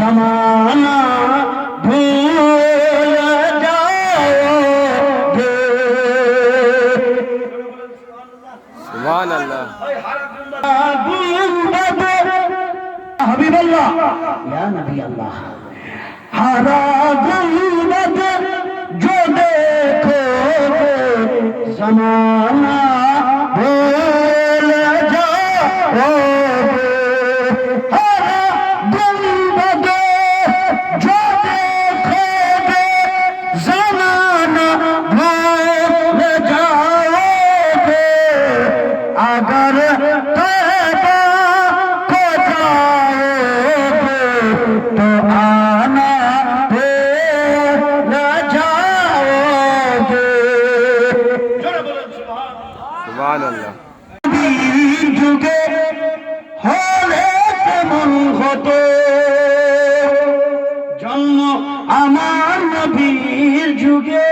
जमाना भूल जाओगे। सुभान अल्लाह। हबीब अल्लाह या नबी अल्लाह, हरा गुंबद जो देखोगे जमाना भूल जाओगे। हरा गुंबद जो देखोगे जमाना भूल जाओगे। अगर तौबा को जाओगे तो आना भूल जाओगे। सुभान अल्लाह। যুগে হলে কেমন হতো জন্ম আমার নবীর যুগে,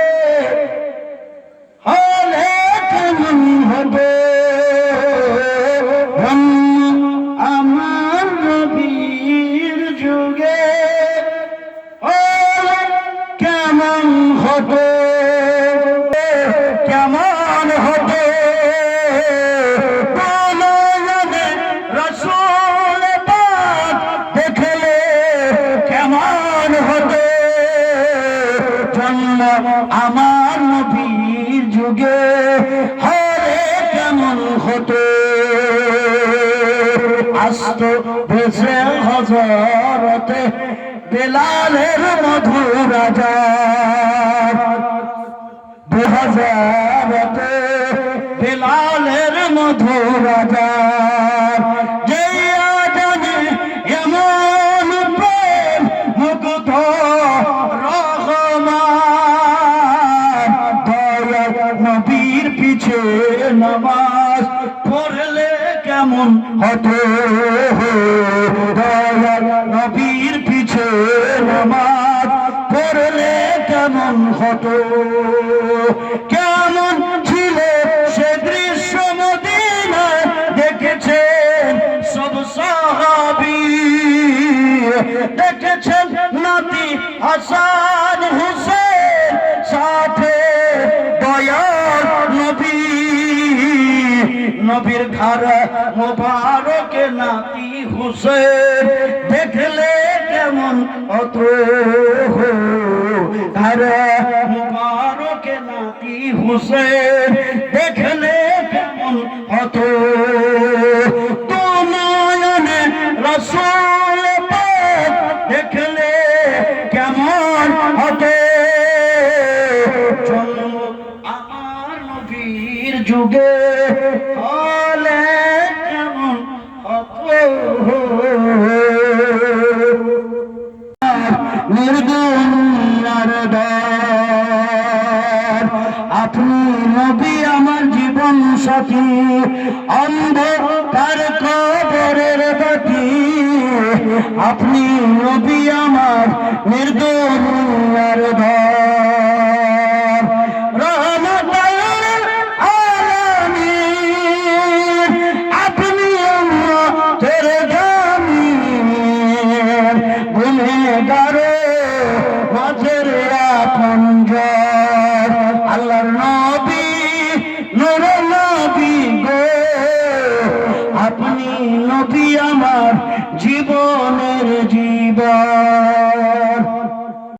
হলে কেমন হতো জন্ম আমার নবীর যুগে, হলে কেমন হতো কেমন হতো। রসুল পাক দেখলে কেমন হতো জন্ম আমার নবীর যুগে, হলে কেমন হতো। আস্ত ভেসে হযরতে বেলালের মধুর আযান, 2000 বেলালের মধুর আযান। যে আযানে এমন প্রেম মুগ্ধ রহমান, দয়ার নবীর পিছে নামাজ পড়লে কেমন হতো। দয়ার নবীর পিছে নামাজ পড়লে কেমন হতো। কেমন ছিল সে দৃশ্য মদিনায় দেখেছেন সব সাহাবী, দেখেছেন নাতি হাসান হুসেন সাথে দয়ার নবী। নবীর ঘর মোবারকে নাতি হুসেন দেখলে কেমন হতো। ঘর মোবারকে নাতি হুসেন দেখলে কেমন হতো। তো নয়নে রসুল পাক দেখলে কেমন হতো জন্ম আমার নবীর যুগে, হলে কেমন হতো। নির্গুণার দ্বার আপনি নবী আমার জীবন সাথী, অন্ধকার কবরের বাতি আপনি নবী আমার নির্গুণার দ্বার। রহমতুল আলামিন আপনি উম্মতের জামিন, গুনাহগার মাঝের আপনজন আল্লাহর নবী নূর নবী গো, আপনি নবী আমার জীবন